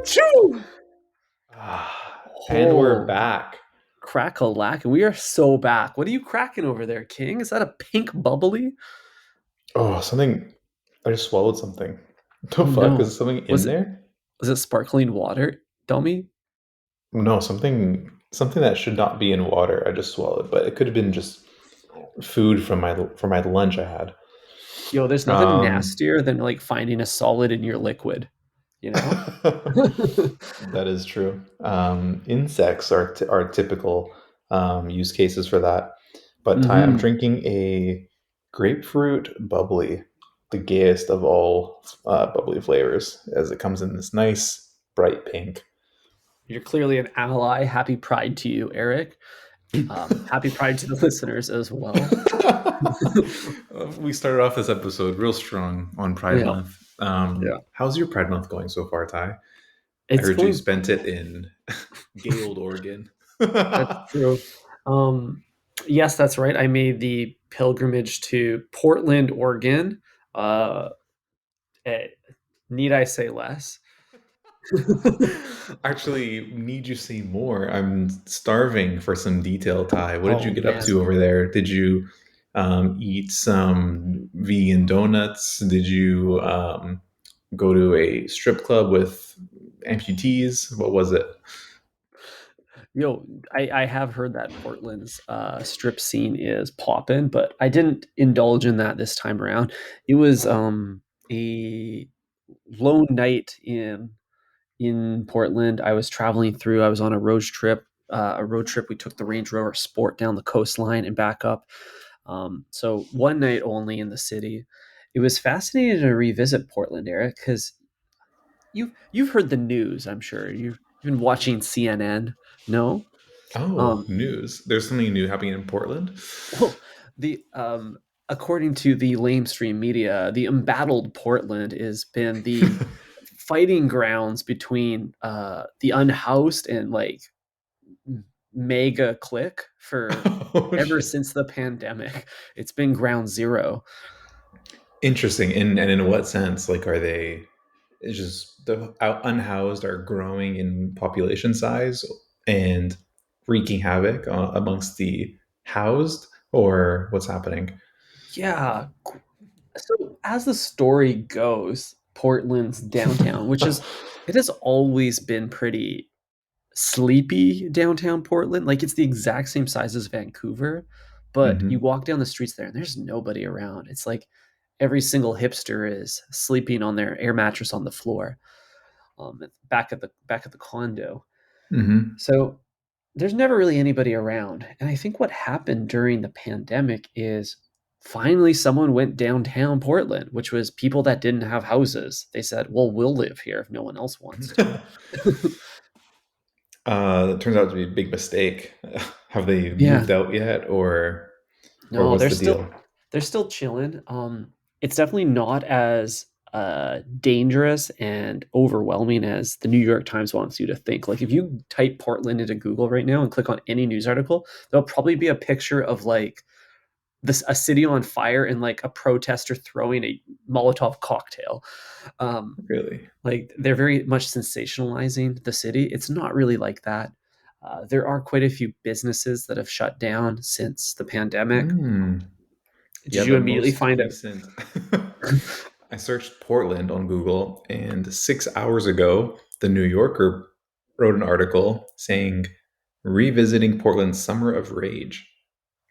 Achoo! And we're Oh, back. crack-a-lack. We are so back. What are you cracking over there, King? Is that a pink bubbly? Oh, something. I just swallowed something. The Oh fuck? no. Is something Was in it there? was it sparkling water, dummy? No, something that should not be in water. I just swallowed, but it could have been just food from my lunch I had. Yo, there's nothing Um, nastier than like finding a solid in your liquid, you know? that is true. Insects are typical use cases for that. But Ty, I'm hmm drinking a grapefruit bubbly, the gayest of all bubbly flavors, as it comes in this nice bright pink. You're clearly an ally. Happy Pride to you, Eric. Happy Pride to the listeners as well. We started off this episode real strong on Pride Yeah, Month. yeah. How's your Pride Month going so far, Ty? I It's heard you going. spent it in gay old Oregon. That's true. Um, yes, that's right. I made the pilgrimage to Portland, Oregon. Uh, eh, need I say less? Actually, need you say more? I'm starving for some detail, Ty. What did you Oh get up man, to over there? Did you eat some vegan donuts? Did you go to a strip club with amputees? What was it? yo, I have heard that Portland's strip scene is poppin', but I didn't indulge in that this time around. It was a lone night in Portland. I was traveling through. I was on a road trip. A road trip. We took the Range Rover Sport down the coastline and back up. So one night only in the city. It was fascinating to revisit Portland, Eric, because you've heard the news. I'm sure you've been watching CNN. No, Oh, um, news. There's something new happening in Portland. well, the according to the lamestream media, the embattled Portland has been the fighting grounds between the unhoused and like mega click for Oh ever shit. since the pandemic. It's been ground zero. Interesting. And in what sense? Like, are they it's just the unhoused are growing in population size and wreaking havoc amongst the housed, or what's happening? Yeah. So as the story goes, Portland's downtown, which is it has always been pretty sleepy downtown Portland. Like it's the exact same size as Vancouver, but you Hmm. walk down the streets there and there's nobody around. It's like every single hipster is sleeping on their air mattress on the floor, back at the condo. Hmm. So there's never really anybody around. And I think what happened during the pandemic is finally someone went downtown Portland, which was people that didn't have houses. They said, well, we'll live here if no one else wants to. It turns out to be a big mistake. Have they Yeah. moved out yet, or No, what's the deal? they're still chilling. It's definitely not as dangerous and overwhelming as the New York Times wants you to think. Like if you type Portland into Google right now and click on any news article, there'll probably be a picture of like this a city on fire and like a protester throwing a Molotov cocktail. Um, Really? like they're very much sensationalizing the city. It's not really like that. There are quite a few businesses that have shut down since the pandemic. Hmm. Did Yeah, you the immediately most find out? recent. I searched Portland on Google, and 6 hours ago, the New Yorker wrote an article saying revisiting Portland's summer of rage.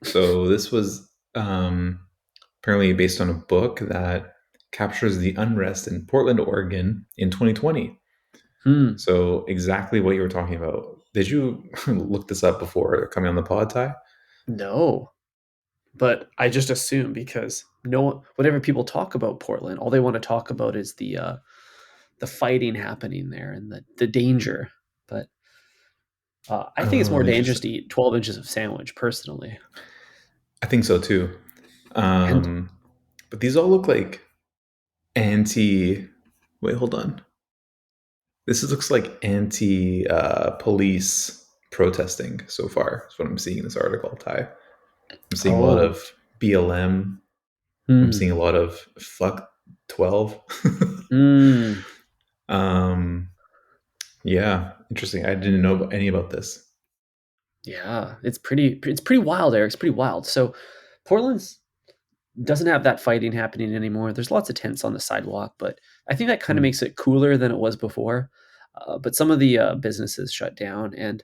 So this was apparently based on a book that captures the unrest in Portland, Oregon in 2020. Hmm, So exactly what you were talking about. Did you look this up before coming on the pod, Ty? no, but I just assume because no, whenever people talk about Portland, all they want to talk about is the fighting happening there and the danger. But I think it's Oh, more dangerous to interesting. eat 12 inches of sandwich, personally. I think so too. And Um, but these all look like anti. Wait, hold on. Looks like anti police protesting so far. That's what I'm seeing in this article, Ty. I'm seeing a lot oh, of BLM. I'm hmm, seeing a lot of fuck 12. mm, um, Yeah, interesting. I didn't know any about this. Yeah, it's pretty wild, Eric. It's pretty wild. So Portland's doesn't have that fighting happening anymore. There's lots of tents on the sidewalk, but I think that kind of Hmm. makes it cooler than it was before. But some of the businesses shut down, and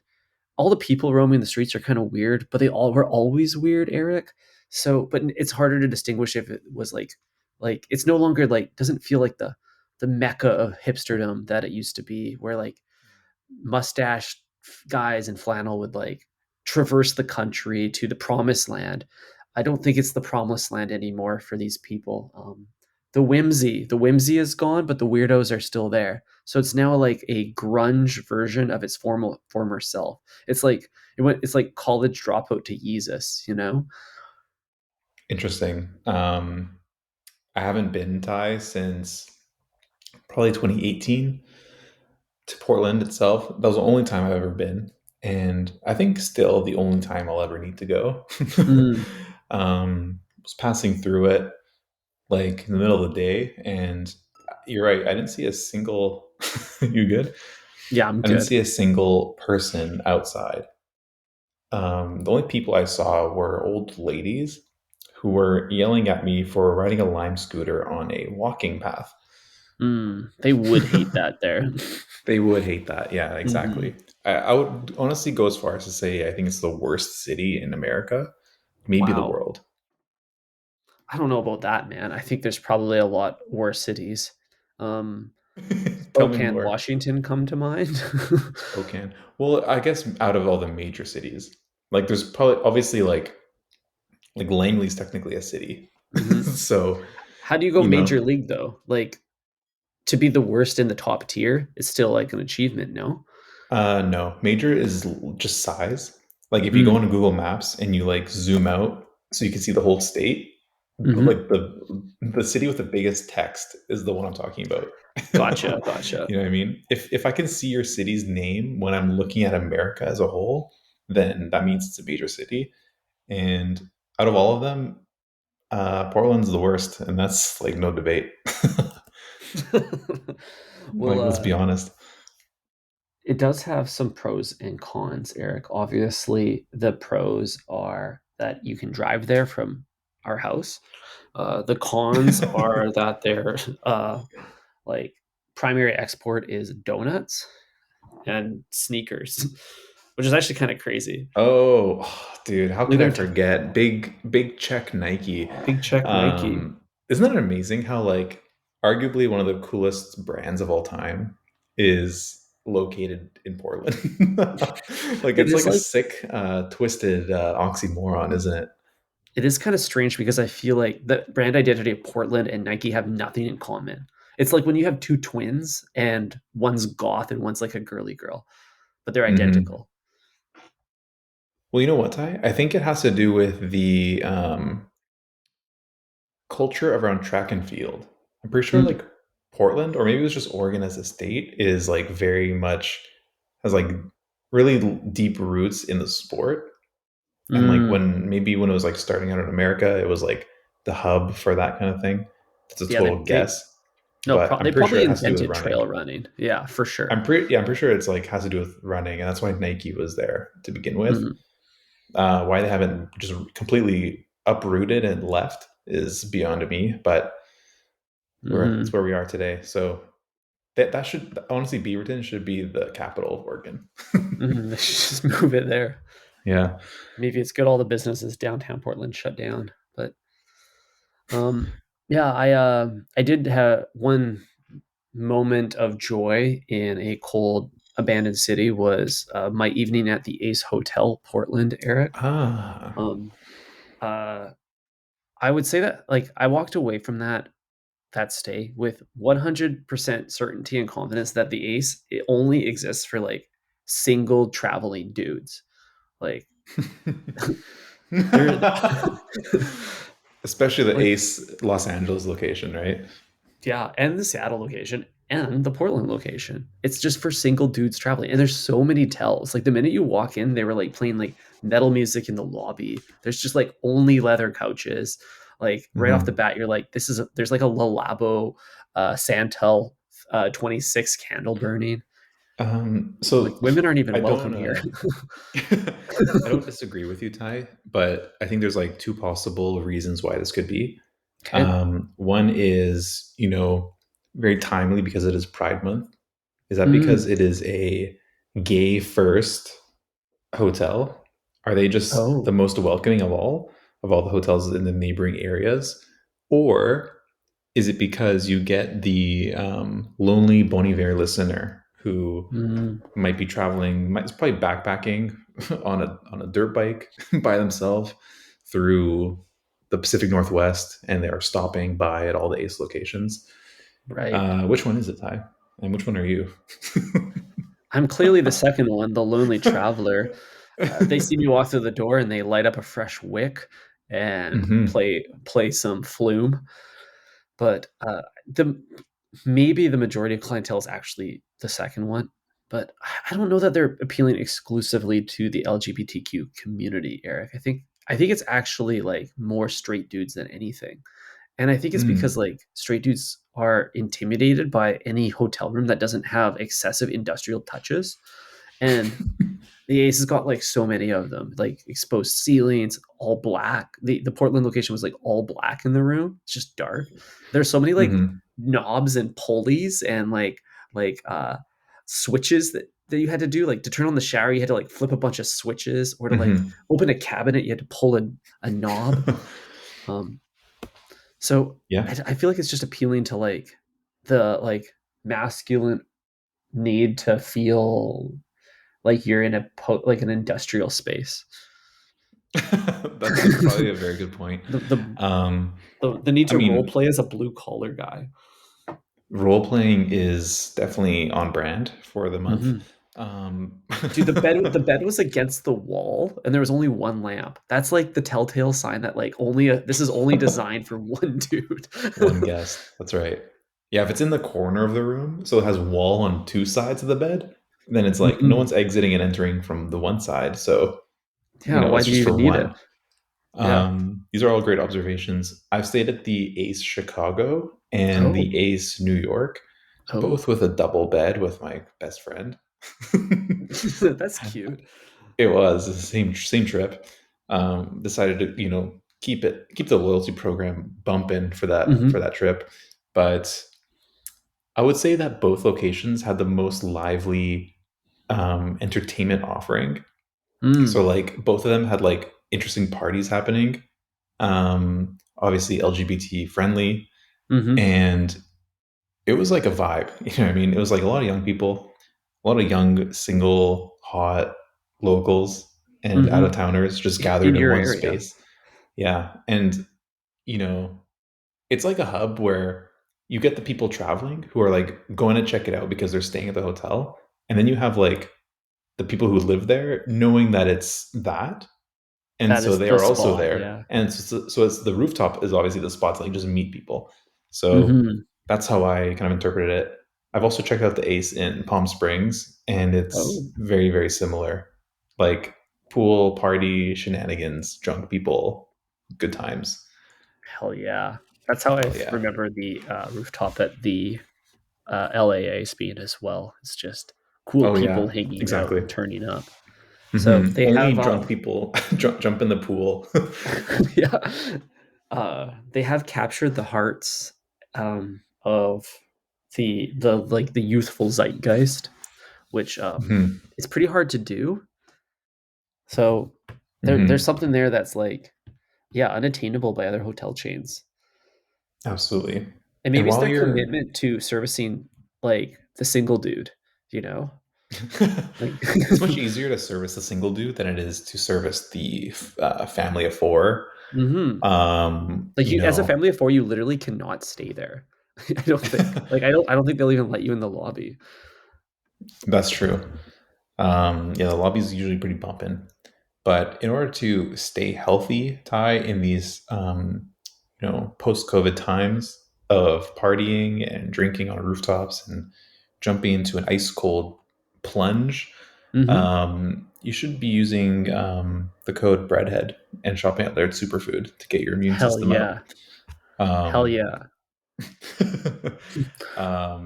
all the people roaming the streets are kind of weird, but they all were always weird, Eric. So, but it's harder to distinguish if it was like it's no longer like doesn't feel like the mecca of hipsterdom that it used to be, where like mustached guys in flannel would like traverse the country to the promised land. I don't think it's the promised land anymore for these people. The whimsy is gone, but the weirdos are still there. So it's now like a grunge version of its former self. It's like it's like college dropout to Yeezus, you know? Interesting. I haven't been Thai since probably 2018 to Portland itself. That was the only time I've ever been, and I think still the only time I'll ever need to go. Mm, Was passing through it like in the middle of the day, and you're right. I didn't see a single. You good? yeah, I'm I didn't good. see a single person outside. The only people I saw were old ladies who were yelling at me for riding a Lime scooter on a walking path. They would hate that there. They would hate that. Yeah, Hmm. exactly. I would honestly go as far as to say I think it's the worst city in America, maybe the Wow. world. I don't know about that, man. I think there's probably a lot worse cities. Um, Tell me Spokane, more. Washington come to mind. Spokane. Well, I guess out of all the major cities, like there's probably obviously like Langley's technically a city, Hmm. so How do you go you know. major league though? Like to be the worst in the top tier is still like an achievement, no? No, major is just size. Like if you go Mm. into Google Maps and you like zoom out so you can see the whole state, Hmm. like the city with the biggest text is the one I'm talking about. Gotcha, gotcha. You know what I mean? If I can see your city's name when I'm looking at America as a whole, then that means it's a major city. And out of all of them, Portland's the worst, and that's like no debate. Well, Like let's be honest. it does have some pros and cons, Eric. Obviously, the pros are that you can drive there from our house. The cons are that their like primary export is donuts and sneakers, which is actually kind of crazy. Oh, dude, how Like could I they're forget? Big check Nike. big check Nike. Isn't that amazing how like arguably one of the coolest brands of all time is located in Portland? Like It it's is like a like sick twisted oxymoron, isn't it? it is kind of strange because I feel like the brand identity of Portland and Nike have nothing in common. It's like when you have two twins and one's goth and one's like a girly girl, but they're Hmm. identical. Well, you know what, Ty? I think it has to do with the culture around track and field. I'm pretty sure Mm, like Portland, or maybe it was just Oregon as a state, is like very much has like really deep roots in the sport. And like mm. when it was like starting out in America, it was like the hub for that kind of thing. It's a Yeah, total they guess, no, but I'm they pretty sure probably it has to do with invented running. trail running. Yeah, for sure. I'm pretty sure it's like has to do with running, and that's why Nike was there to begin with. Mhm, Why they haven't just completely uprooted and left is beyond me, but it's mhm, where we are today. So that should honestly Beaverton should be the capital of Oregon. mhm. They should just move it there. Yeah. Maybe it's good all the businesses downtown Portland shut down, but um, yeah, I did have one moment of joy in a cold abandoned city was my evening at the Ace Hotel, Portland, Eric. Ah. Um, uh, I would say that like I walked away from that stay with 100% certainty and confidence that the Ace it only exists for like single traveling dudes. Like there, Especially the like Ace Los Angeles location, right? yeah, and the Seattle location and the Portland location. It's just for single dudes traveling. And there's so many tells. Like the minute you walk in, they were like playing like metal music in the lobby. There's just like only leather couches. Like right off the Hmm. bat, you're like, there's like a Lalabo Santel 26 candle burning. Like, So women aren't I even welcome don't here. I don't disagree with you, Ty, but I think there's like two possible reasons why this could be. Okay. One is, very timely because it is Pride Month. Is that because Mm. it is a gay first hotel? Are they just the Oh. most welcoming of all the hotels in the neighboring areas? Or is it because you get the lonely Bon Iver listener who Mm. might be traveling, it's probably backpacking on a dirt bike by themselves through the Pacific Northwest, and they are stopping by at all the ACE locations. Right. Which one is it, Ty? And which one are you? I'm clearly the second one, the lonely traveler. They see me walk through the door and they light up a fresh wick and Hmm. play some flume. But the maybe the majority of clientele is actually the second one. But I don't know that they're appealing exclusively to the LGBTQ community, Eric. I think it's actually like more straight dudes than anything. And I think it's because Mm. like straight dudes are intimidated by any hotel room that doesn't have excessive industrial touches. And the Ace has got like so many of them, like exposed ceilings, all black. The Portland location was like all black in the room. It's just dark. There's so many like Hmm. knobs and pulleys and like switches that you had to do. Like to turn on the shower, you had to like flip a bunch of switches, or to like Hmm. open a cabinet, you had to pull a knob. Um, so Yeah. I feel like it's just appealing to like the like masculine need to feel like you're in like an industrial space. That's probably a very good point. the, the Um, the need I to role mean, play as a blue collar guy. role playing is definitely on brand for the month. Hmm. Um, Dude, the bed was against the wall, and there was only one lamp. That's like the telltale sign that like this is only designed for one dude. One guest. That's right. Yeah, if it's in the corner of the room, so it has wall on two sides of the bed, then it's like no Mhm. one's exiting and entering from the one side. So, Yeah, why it's do you just for even need it? one. Yeah. These are all great observations. I've stayed at the Ace Chicago and Oh. the Ace New York, Oh. both with a double bed with my best friend. That's cute. It was the same trip. Decided to keep the loyalty program bumping for Hmm. that trip, but I would say that both locations had the most lively entertainment offering. So Mm. like both of them had like interesting parties happening. Obviously LGBT friendly, Hmm. and it was like a vibe. You know what I mean? It was like a lot of young people, a lot of young, single, hot locals and out of Hmm. towners just In gathered in your one area. space. Yeah. And, you know, it's like a hub where you get the people traveling who are like going to check it out because they're staying at the hotel. And then you have like the people who live there knowing that it's that. And That so is they the are also spot, there. yeah. And so it's the rooftop is obviously the spot to like just meet people. So Mhm. that's how I kind of interpreted it. I've also checked out the Ace in Palm Springs, and it's Oh, very, very similar. Like pool, party, shenanigans, drunk people, good times. hell yeah. That's how I Hell yeah. remember the, rooftop at the, LAA speed as well. It's just cool Oh people yeah, hanging out exactly. and turning up. So Hmm. they Only have, drunk people jump in the pool. yeah, they have captured the hearts, of like, the youthful zeitgeist, which, Hmm. is pretty hard to do. So there's Hmm. something there that's, like, yeah, unattainable by other hotel chains. Absolutely. And And maybe it's while their you're commitment to servicing, like, the single dude, you know? Like it's much easier to service a single dude than it is to service the family of four. Mhm. Like, You you as a know, family of 4, you literally cannot stay there. I don't think. Like, I don't think they'll even let you in the lobby. that's true. Yeah, the lobby's usually pretty bumping. But in order to stay healthy, Ty, in these post-COVID times of partying and drinking on rooftops and jumping into an ice cold plunge, Mhm. you should be using the code Breadhead and shopping out there at Superfood to get your immune Hell system up. yeah. Hell Um, yeah.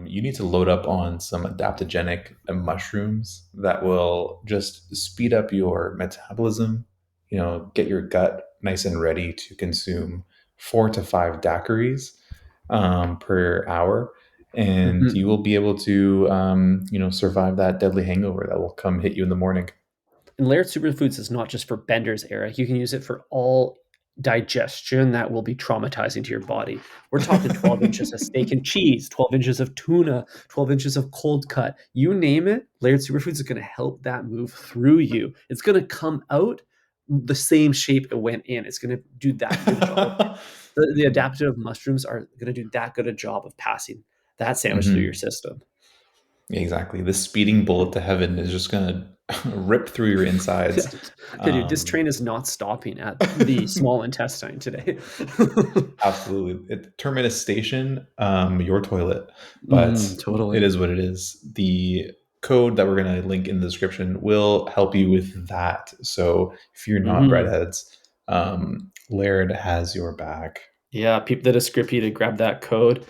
You need to load up on some adaptogenic mushrooms that will just speed up your metabolism, get your gut nice and ready to consume 4 to 5 daiquiris per hour. And Mhm. you will be able to, survive that deadly hangover that will come hit you in the morning. And layered superfoods is not just for benders, Eric. You can use it for all digestion that will be traumatizing to your body. We're talking 12 inches of steak and cheese, 12 inches of tuna, 12 inches of cold cut. You name it, layered superfoods is going to help that move through you. It's going to come out the same shape it went in. It's going to do that good a job of the Mhm. adaptive mushrooms are going to do that good a job of passing that sandwich through your Mhm. system. Exactly. This speeding bullet to heaven is just gonna rip through your insides. Yeah, dude, this Um, train is not stopping at the small intestine today. Absolutely. Terminus station, your toilet, but it Totally. is what it is. The code that we're gonna link in the description will help you with that. So if you're not Mhm. breadheads, Laird has your back. Yeah, peep the description to grab that code.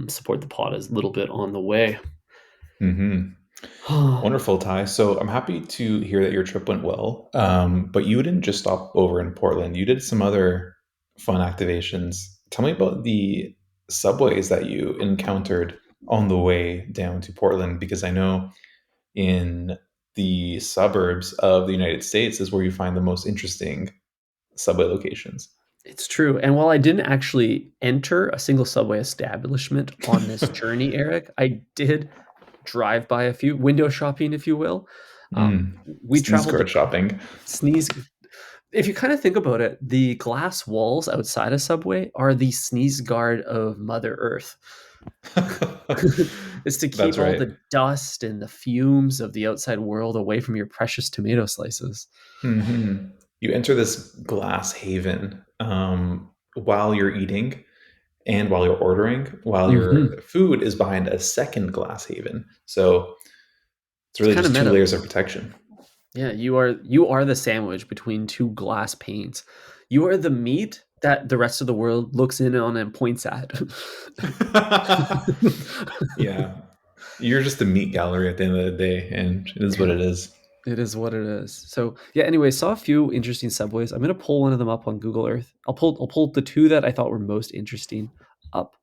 Support the pod is a little bit on the way. Hmm. Wonderful, Ty. So I'm happy to hear that your trip went well. But you didn't just stop over in Portland. You did some other fun activations. Tell me about the subways that you encountered on the way down to Portland, because I know in the suburbs of the United States is where you find the most interesting subway locations. It's true. And while I didn't actually enter a single Subway establishment on this journey, Eric, I did drive by a few, window shopping, if you will. Um, Mm. we Sneeze traveled to guard shopping. Sneeze. If you kind of think about it, the glass walls outside a Subway are the sneeze guard of Mother Earth. It's to That's keep all right. the dust and the fumes of the outside world away from your precious tomato slices. Hmm. You enter this glass haven while you're eating and while you're ordering, while your Mhm. food is behind a second glass haven. So it's It's really kind of just two meta. layers of protection. Yeah, you are the sandwich between two glass panes. You are the meat that the rest of the world looks in on and points at. Yeah. You're just a meat gallery at the end of the day, and it is what Yeah. it is. It is what it is. So yeah. Anyway, saw a few interesting subways. I'm gonna pull one of them up on Google Earth. I'll pull the two that I thought were most interesting up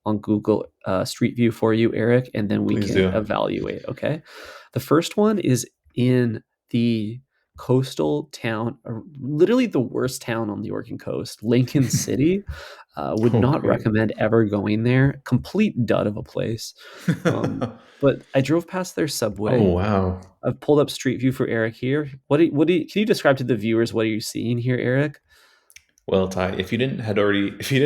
on Google Street View for you, Eric, and then we Please can do. evaluate. Okay. The first one is in the coastal town, literally the worst town on the Oregon coast, Lincoln City. Would Oh, not great. recommend ever going there. Complete dud of a place. But I drove past their Oh, subway. wow. I've pulled up Street View for Eric here. Can you describe to the viewers what are you seeing here, Eric? Well, Ty, if you didn't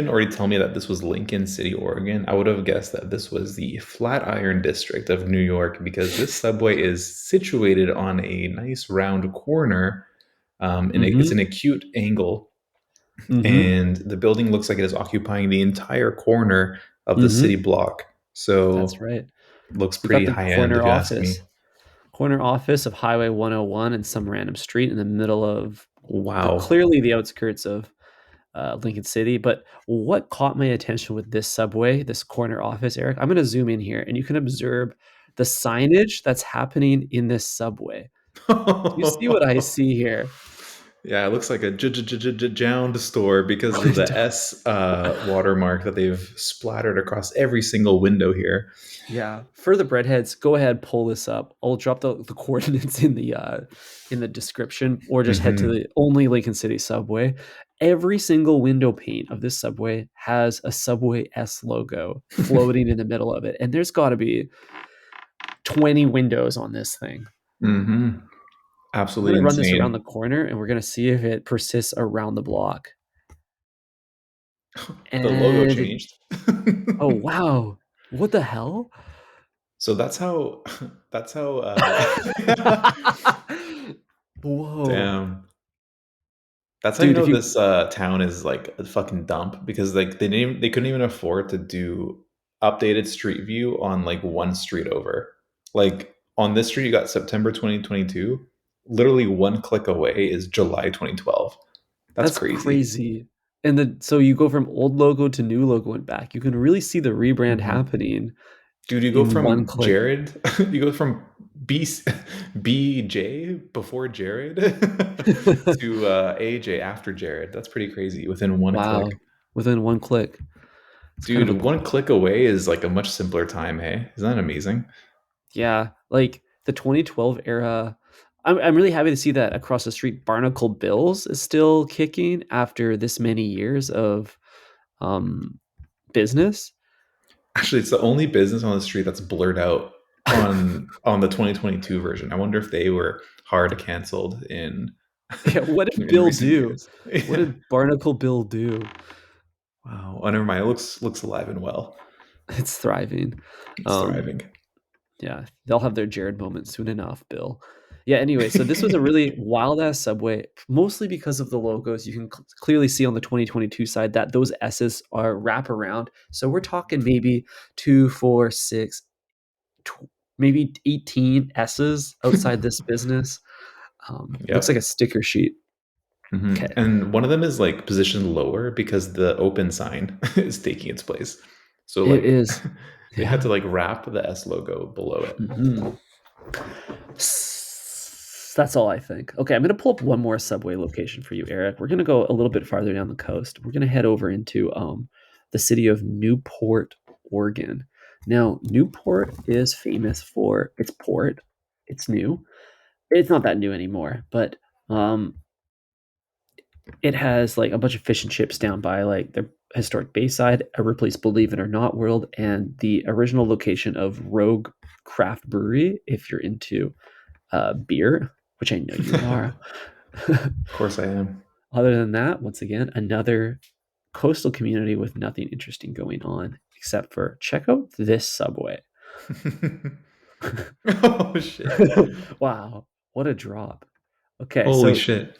already tell me that this was Lincoln City, Oregon, I would have guessed that this was the Flatiron District of New York, because this subway is situated on a nice round corner. And it's an Mm-hmm. acute angle, Mm-hmm. and the building looks like it is occupying the entire corner of the city Mm-hmm. block. That's So right. looks We got pretty the high end, if corner you ask me. office. Corner office of Highway 101 and some random street in the middle of Wow. clearly the outskirts of Lincoln City. But what caught my attention with this subway, this corner office, Eric? I'm going to zoom in here and you can observe the signage that's happening in this subway. Do you see what I see here? Yeah, it looks like a Jound store because of the S watermark that they've splattered across every single window here. Yeah. For the breadheads, go ahead, pull this up. I'll drop the coordinates in the description or just head to Hmm. the only Lincoln City subway. Every single window pane of this subway has a Subway S logo floating in the middle of it. And there's got to be 20 windows on this thing. Hmm. I'm Absolutely going to run this around the insane. corner and we're going to see if it persists around the block. The logo And changed. oh, wow. What the hell? So that's how that's how Whoa. damn. That's how you Dude, know if you this town is like a fucking dump, because like they couldn't even afford to do updated street view on like one street over. Like on this street you got September 2022. Literally one click away is July 2012. That's That's crazy. crazy. so you go from old logo to new logo and back. You can really see the rebrand Mhm. happening Dude, you go in one from click. Jared, you go from B BJ before Jared to AJ after Jared. That's pretty crazy within one click. Wow, within one click. It's kind of a Dude, cool. one click away is like a much simpler time, hey? Isn't that amazing? Yeah, like the 2012 era. I'm really happy to see that across the street, Barnacle Bills is still kicking after this many years of um, business. Actually, it's the only business on the street that's blurred out on the 2022 version. I wonder if they were hard canceled in Yeah, what did in Bill recent do? years. What Yeah. did Barnacle Bill do? Wow. Oh, never mind. It looks alive and well. It's thriving. It's Um, thriving. yeah, they'll have their Jared moment soon enough, Bill. Yeah, anyway, so this was a really wild ass Subway, mostly because of the logos. You can clearly see on the 2022 side that those S's are wrap around. So we're talking maybe two, four, six, maybe 18 S's outside this business. Looks like a Yep. sticker sheet. Okay. And one of them is like positioned lower because the open sign is taking its place. So It like is. they had to Yeah. like wrap the S logo below it. Mhm. That's all I think. Okay, I'm gonna pull up one more Subway location for you, Eric. We're gonna go a little bit farther down the coast. We're gonna head over into the city of Newport, Oregon. Now, Newport is famous for its port. It's new. It's not that new anymore, but um, it has like a bunch of fish and chips down by like the historic Bayside, a Ripley's Believe It or Not world, and the original location of Rogue Craft Brewery. If you're into beer, which I know you are. Of course I am. Other than that, once again, another coastal community with nothing interesting going on except for check out this subway. Oh shit. Wow, what a drop. Okay, Holy so shit.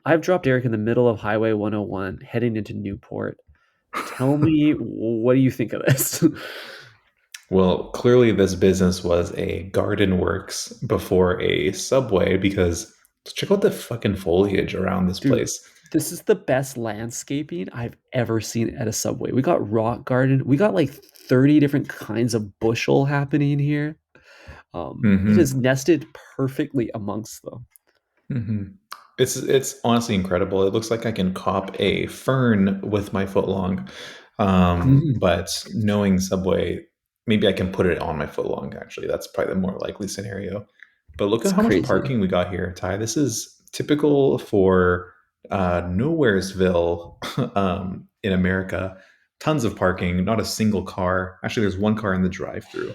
I've dropped Eric in the middle of Highway 101 heading into Newport. Tell me, what do you think of this? Well, clearly this business was a garden works before a subway because check out the fucking foliage around this Dude, place. this is the best landscaping I've ever seen at a subway. We got rock garden. We got like 30 different kinds of bushel happening here. It is Hmm. nested perfectly amongst them. Hmm. It's honestly incredible. It looks like I can cop a fern with my foot long. Mhm. But knowing Subway, maybe I can put it on my foot long. Actually, that's probably the more likely scenario. But look It's at how much crazy. parking we got here, Ty. This is typical for Nowheresville in America. Tons of parking, not a single car. Actually, there's one car in the drive-through.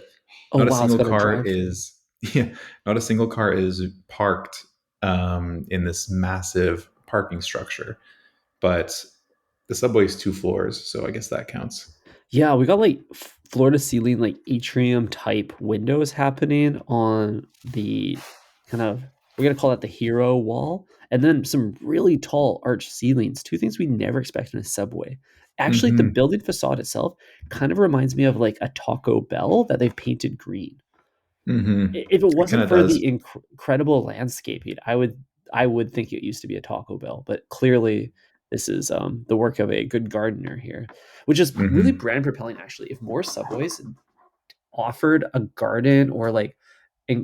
Oh Not a wow, it's single got a car drive-through. is yeah, not a single car is parked in this massive parking structure. But the subway is 2 floors, so I guess that counts. Yeah, we got like floor to ceiling, like atrium type windows happening on the kind of, we're gonna call that the hero wall, and then some really tall arched ceilings. Two things we never expect in a subway. Actually, the Hmm. building facade itself kind of reminds me of like a Taco Bell that they've painted green. Hmm. If it It kind wasn't of for the does. incredible landscaping, I would think it used to be a Taco Bell, but clearly this is the work of a good gardener here, which is really Hmm. brand propelling. Actually, if more Subways offered a garden or like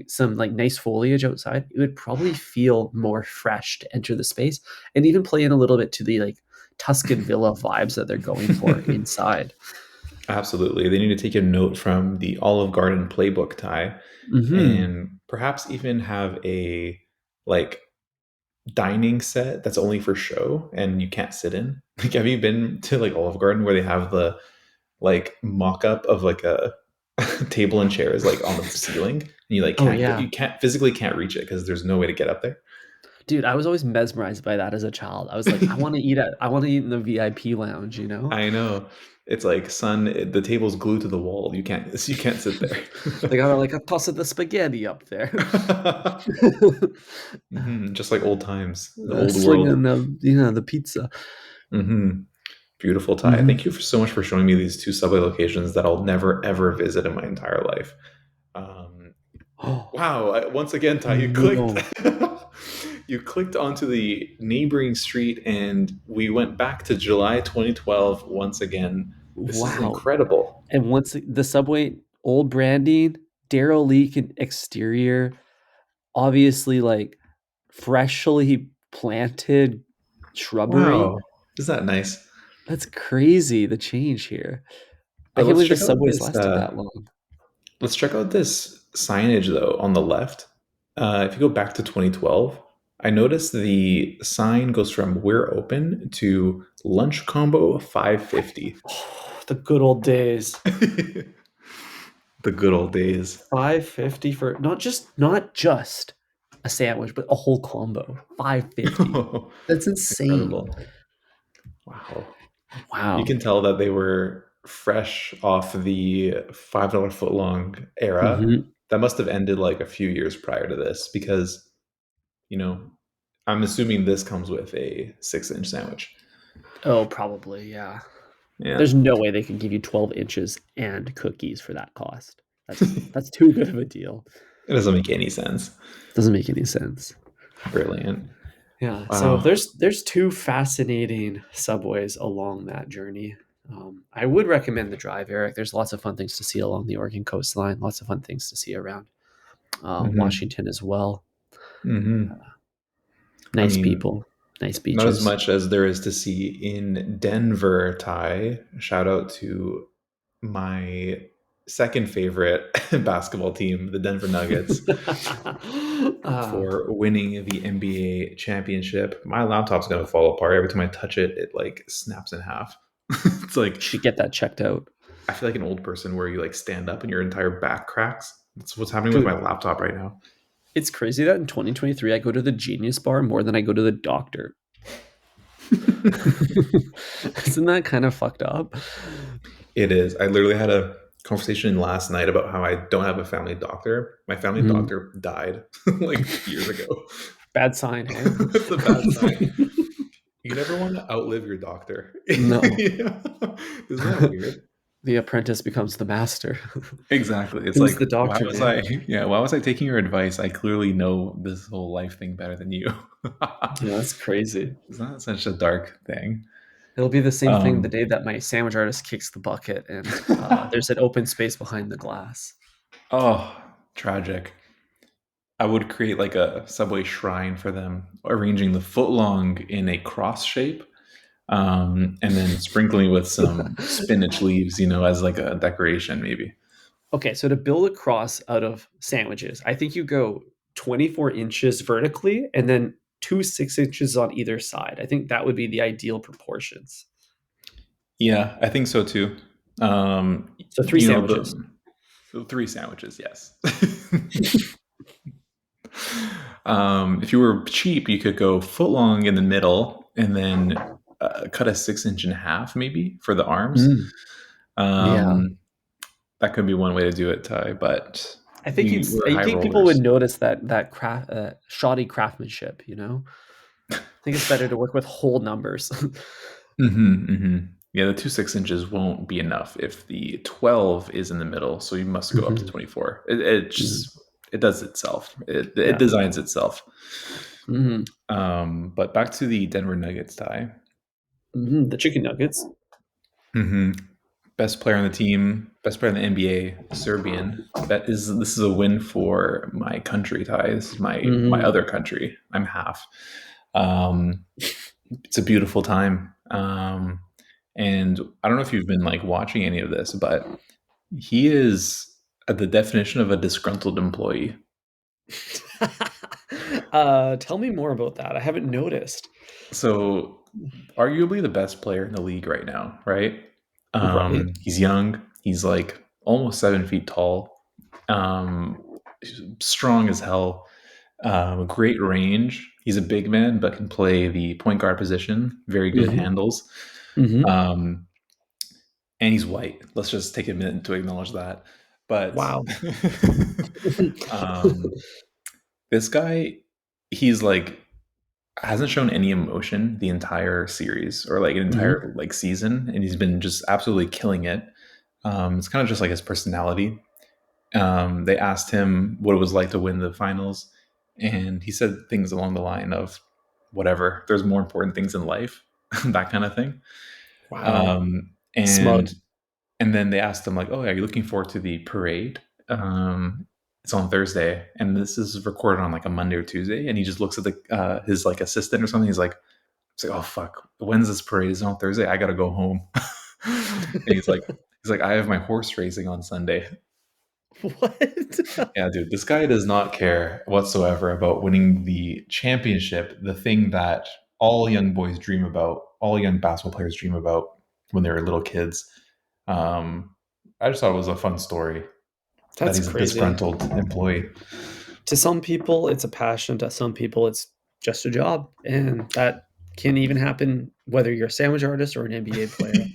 some like nice foliage outside, it would probably feel more fresh to enter the space and even play in a little bit to the like Tuscan villa vibes that they're going for inside. Absolutely. They need to take a note from the Olive Garden playbook, Ty, Hmm. and perhaps even have a like dining set that's only for show and you can't sit in. Like, have you been to like Olive Garden where they have the like mock-up of like a table and chairs like on the ceiling and you like Oh can't yeah. you can't physically can't reach it because there's no way to get up there. Dude, I was always mesmerized by that as a child. I was like, I want to eat in the VIP lounge, you know? I know. It's like, son, the table's glued to the wall. You can't sit there. They got like a toss of the spaghetti up there. Mhm, just like old times, the old world. Slinging the pizza. Hmm. Beautiful, Ty. Mhm. Thank you so much for showing me these two subway locations that I'll never ever visit in my entire life. Um, Oh, wow! Once again, Ty, you clicked. no. You clicked onto the neighboring street, and we went back to July 2012 once again. This is Wow. incredible. And once the Subway old branding, derelict exterior, obviously like freshly planted shrubbery. Wow. Is that nice? That's crazy, the change here. I But can't believe the Subway's lasted that long. let's check out this signage though on the left. If you go back to 2012, I noticed the sign goes from "We're open" to "Lunch combo 550." Oh, the good old days. The good old days. 550 for not just a sandwich, but a whole combo. 550. That's It's insane. incredible. Wow. You Wow. can tell that they were fresh off the $5 footlong era. Mhm. That must have ended like a few years prior to this because, you know, I'm assuming this comes with a 6-inch sandwich. Oh, probably, yeah. Yeah. There's no way they can give you 12 inches and cookies for that cost. That's too good of a deal. It doesn't make any sense. Doesn't make any sense. Brilliant. Yeah, so Wow. there's 2 fascinating subways along that journey. I would recommend the drive, Eric. There's lots of fun things to see along the Oregon coastline, lots of fun things to see around, Hmm. Washington as well. Hmm. I Nice mean, people, nice not as beaches. much as there is to see in Denver, Ty. Shout out to my second favorite basketball team, the Denver Nuggets, Ah, for winning the NBA championship. My laptop's gonna fall apart every time I touch it. It like snaps in half. It's like should get that checked out. I feel like an old person where you like stand up and your entire back cracks. That's what's happening with my Dude, laptop right now. it's crazy that in 2023 I go to the Genius Bar more than I go to the doctor. Isn't that kind of fucked up? It is. I literally had a conversation last night about how I don't have a family doctor. My family Mm, doctor died like years ago. bad sign, hey? That's a bad sign. You never want to outlive your doctor. No. Yeah. Isn't that weird? The apprentice becomes the master. Exactly. It's Who's like, the why doctor, was man? I, yeah, why was I taking your advice? I clearly know this whole life thing better than you. Yeah, that's crazy. It's not such a dark thing. It'll be the same thing the Um, day that my sandwich artist kicks the bucket and there's an open space behind the glass. oh, tragic. I would create like a subway shrine for them, arranging the footlong in a cross shape, and then sprinkling with some spinach leaves, as like a decoration, maybe. Okay, so to build a cross out of sandwiches, I think you go 24 inches vertically and then 2 6 inches on either side. I think that would be the ideal proportions. Yeah, I think so too. Um, So three sandwiches. the 3 sandwiches, yes. If you were cheap, you could go footlong in the middle and then cut a 6 inch in half, maybe for the arms. Mm, yeah. Um, that could be one way to do it, Ty. But we're I high think people would rollers. notice that craft shoddy craftsmanship, you know? I think it's better to work with whole numbers. Yeah, the 2 6 inches won't be enough if the 12 is in the middle. So you must go up to Mhm, 24. It mhm. just it does itself. It Yeah. designs itself. Mhm, But back to the Denver Nuggets, Ty. mhm, the chicken nuggets. Hmm. Best player on the team, best player in the NBA, Serbian. This is a win for my country, Ty. This is my Mhm. other country. I'm half. Um, it's a beautiful time. And I don't know if you've been like watching any of this, but he is the definition of a disgruntled employee. Tell me more about that. I haven't noticed. So, arguably the best player in the league right now, right? Right. He's young. He's like almost 7 feet tall. Um, strong as hell. Great range. He's a big man, but can play the point guard position. Very good Mhm, handles. mhm. Um, and he's white. Let's just take a minute to acknowledge that. But Wow. um, this guy, he's like hasn't shown any emotion the entire series or like an Mhm, entire like season, and he's been just absolutely killing it. It's kind of just like his personality. They asked him what it was like to win the finals, and he said things along the line of whatever, there's more important things in life, that kind of thing. Wow. Um, and Smug. and then they asked him like, "Oh, are you looking forward to the parade?" It's on Thursday, and this is recorded on like a Monday or Tuesday. And he just looks at the his like assistant or something. He's like, "Oh fuck, when's this parade? It's on Thursday. I gotta go home." And he's like, "I have my horse racing on Sunday." What? Yeah, dude, this guy does not care whatsoever about winning the championship, the thing that all young boys dream about, all young basketball players dream about when they were little kids. Um, I just thought it was a fun story that That's he's a crazy. disgruntled employee. To some people, it's a passion. To some people, it's just a job, and that can even happen whether you're a sandwich artist or an NBA player.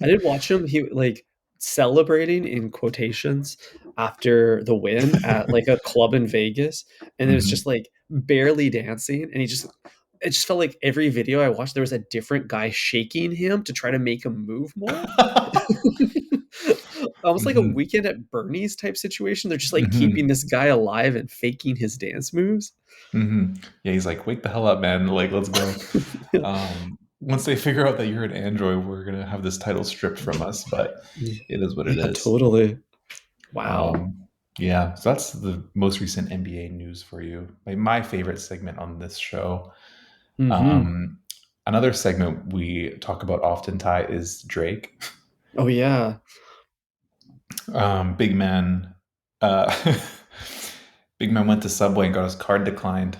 I did watch him. He like celebrating in quotations after the win at like a club in Vegas, and it was just Mhm. like barely dancing. And he just, it just felt like every video I watched, there was a different guy shaking him to try to make him move more. Almost like a Mhm. weekend at Bernie's type situation. They're just like keeping Mhm. this guy alive and faking his dance moves. Mhm. Yeah, he's like, "Wake the hell up, man! Like, let's go." Once they figure out that you're an android, we're gonna have this title stripped from us. But it is what it Yeah, is. totally. Wow. Um, yeah, so that's the most recent NBA news for you. Like my favorite segment on this show. Hmm. Um, Another segment we talk about often, Ty, is Drake. Oh yeah. Big man, uh, big man went to Subway and got his card declined.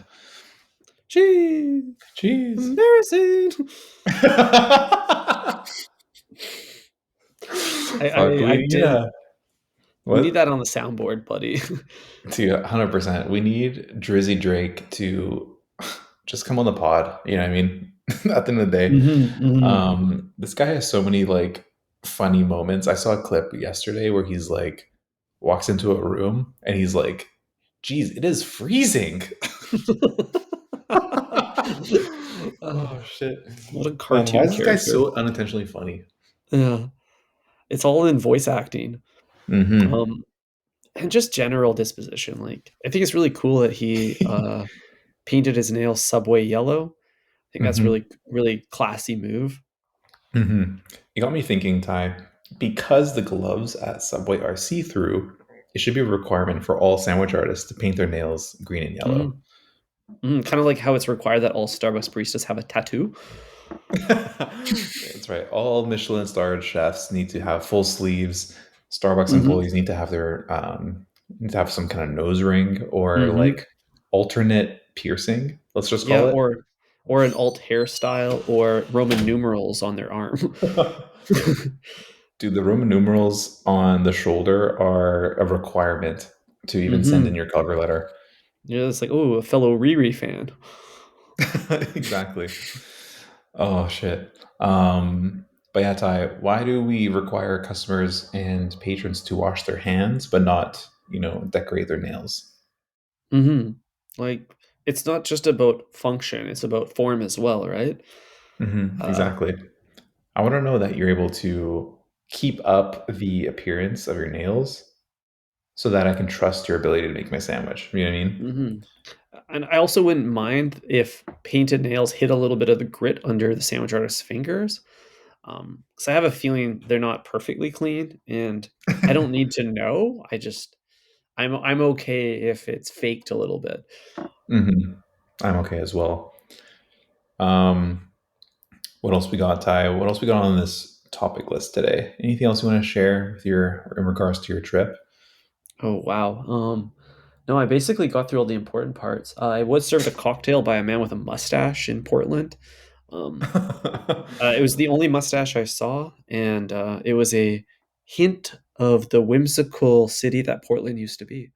Gee, Jeez. embarrassing. Fuck, I did. yeah. We need What? that on the soundboard, buddy. To 100%. We need Drizzy Drake to just come on the pod. You know what I mean? At the end of the day, Hmm. Hmm. this guy has so many like funny moments. I saw a clip yesterday where he's like walks into a room and he's like, "Geez, it is freezing." Uh, Oh shit, what a man! Why cartoon is this guy character. so unintentionally funny? Yeah, it's all in voice acting. Mm-hmm. Um, and just general disposition. Like, I think it's really cool that he painted his nails Subway yellow. I think that's Mm-hmm. really classy move. Mm-hmm. You got me thinking, Ty. Because the gloves at Subway are see-through, it should be a requirement for all sandwich artists to paint their nails green and yellow. Mhm. Kind of like how it's required that all Starbucks baristas have a tattoo. That's right. All Michelin-starred chefs need to have full sleeves. Starbucks Hmm. employees need to have some kind of nose ring or Hmm. like alternate piercing. Let's just Yeah, call it. or an alt hairstyle or Roman numerals on their arm. Dude, the Roman numerals on the shoulder are a requirement to even send in Hmm. your cover letter. Yeah, it's like, oh, a fellow Riri fan. Exactly. Oh shit. But yeah, Ty, why do we require customers and patrons to wash their hands but not, decorate their nails? Hmm. Like, it's not just about function; it's about form as well, right? Uh, Exactly. I want to know that you're able to keep up the appearance of your nails so that I can trust your ability to make my sandwich. You know what I mean? mhm. And I also wouldn't mind if painted nails hit a little bit of the grit under the sandwich artist's fingers. Because I have a feeling they're not perfectly clean, and I don't need to know. I'm okay if it's faked a little bit. hmm I'm okay as well. Um, what else we got, Ty? What else we got on this topic list today? Anything else you want to share with your in regards to your trip? Oh wow. No, I basically got through all the important parts. I was served a cocktail by a man with a mustache in Portland. Um, it was the only mustache I saw, and it was a hint of the whimsical city that Portland used to be.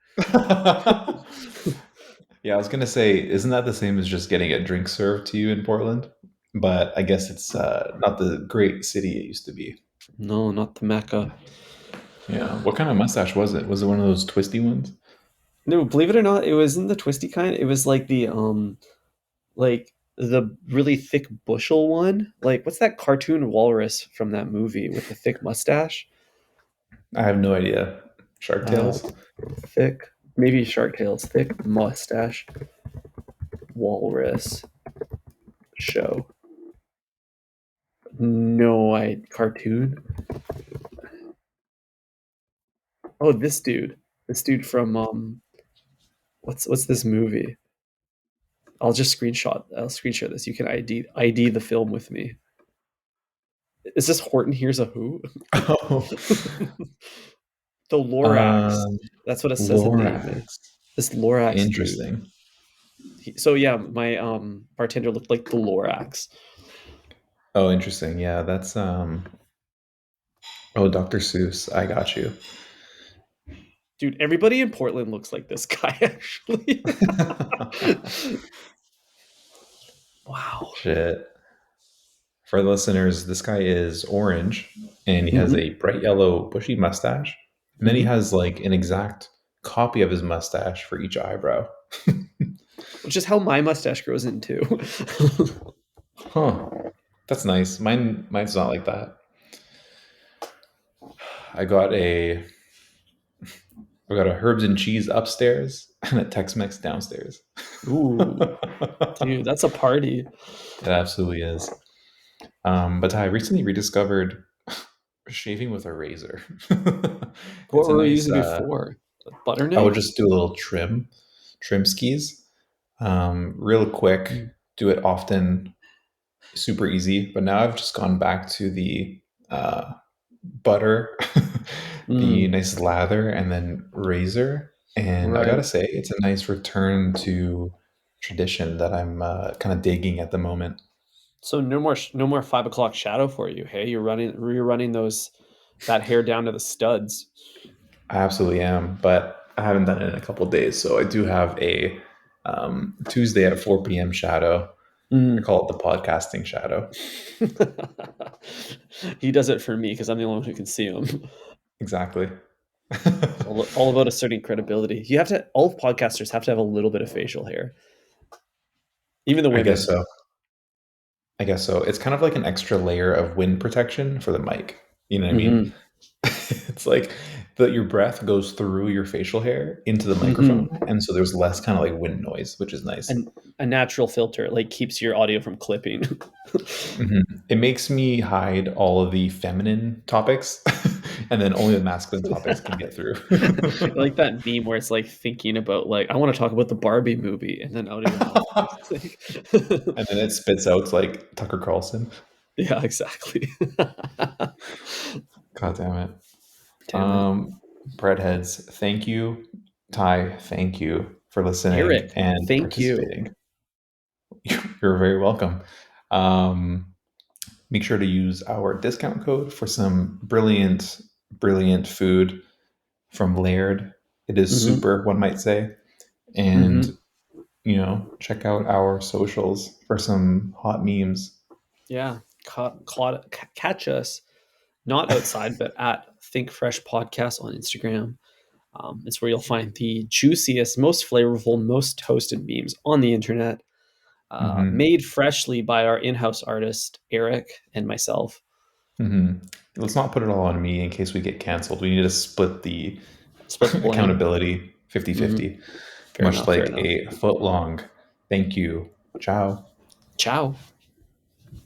Yeah, I was gonna say, isn't that the same as just getting a drink served to you in Portland? But I guess it's not the great city it used to be. No, not the Mecca. Yeah. What kind of mustache was it? Was it one of those twisty ones? No, believe it or not, it wasn't the twisty kind. It was like the really thick bushel one. Like what's that cartoon walrus from that movie with the thick mustache? I have no idea. Shark Uh, Tales? thick, maybe Shark Tale's thick mustache. walrus show. No, I cartoon. Oh, this dude. This dude from what's this movie? I'll screen share this. You can ID the film with me. Is this Horton Hears a Who? Oh, The Lorax. um, That's what it says the name Lorax. is. This Lorax dude. Interesting. So yeah, my bartender looked like the Lorax. Oh, interesting. Yeah, that's oh, Dr. Seuss. I got you. Dude, everybody in Portland looks like this guy actually. Wow. Shit. For the listeners, this guy is orange and he has Hmm. a bright yellow bushy mustache. And then he Hmm. has like an exact copy of his mustache for each eyebrow. Which is how my mustache grows in too. Huh. That's nice. Mine's not like that. I got a I got a herbs and cheese upstairs and a Tex-Mex downstairs. Ooh, dude, that's a party. It absolutely is. But I recently rediscovered shaving with a razor. What It's a were we nice. using before? A butter I would knife? just do a little trim skis, real quick. Mm. Do it often, super easy. But now I've just gone back to the butter, the Mm, nice lather, and then razor. And I gotta right. say, it's a nice return to tradition that I'm kind of digging at the moment. So no more 5 o'clock shadow for you. Hey, you're running that hair down to the studs. I absolutely am, but I haven't done it in a couple of days. So I do have a Tuesday at 4 p.m. shadow. I Mm. call it the podcasting shadow. He does it for me because I'm the only one who can see him. Exactly. All about asserting credibility. You have to. All podcasters have to have a little bit of facial hair. Even the I guess women. so. I guess so. It's kind of like an extra layer of wind protection for the mic. You know what I mean? Hmm. It's like that your breath goes through your facial hair into the Hmm. microphone, and so there's less kind of like wind noise, which is nice. And a natural filter like keeps your audio from clipping. Mhm. It makes me hide all of the feminine topics, and then only the masculine topics can get through. Like that meme where it's like thinking about like I want to talk about the Barbie movie, and then out of your mouth, it's like, And then it spits out like Tucker Carlson. yeah, exactly. God damn it. Damn it, Um, Breadheads, thank you. Ty, thank you for listening Eric. and Thank you. participating. You're very welcome. Um, Make sure to use our discount code for some brilliant food from Laird. It is Hmm. super, one might say. And, Hmm. check out our socials for some hot memes. Yeah, catch us not outside, but at Think Fresh Podcast on Instagram. It's where you'll find the juiciest, most flavorful, most toasted memes on the internet, Hmm. made freshly by our in-house artist Eric and myself. Hmm. Let's not put it all on me in case we get canceled. We need to split the Split the blame. accountability 50 Hmm. 50, Fair much enough. Fair like enough. a foot long. Thank you. Ciao. Ciao.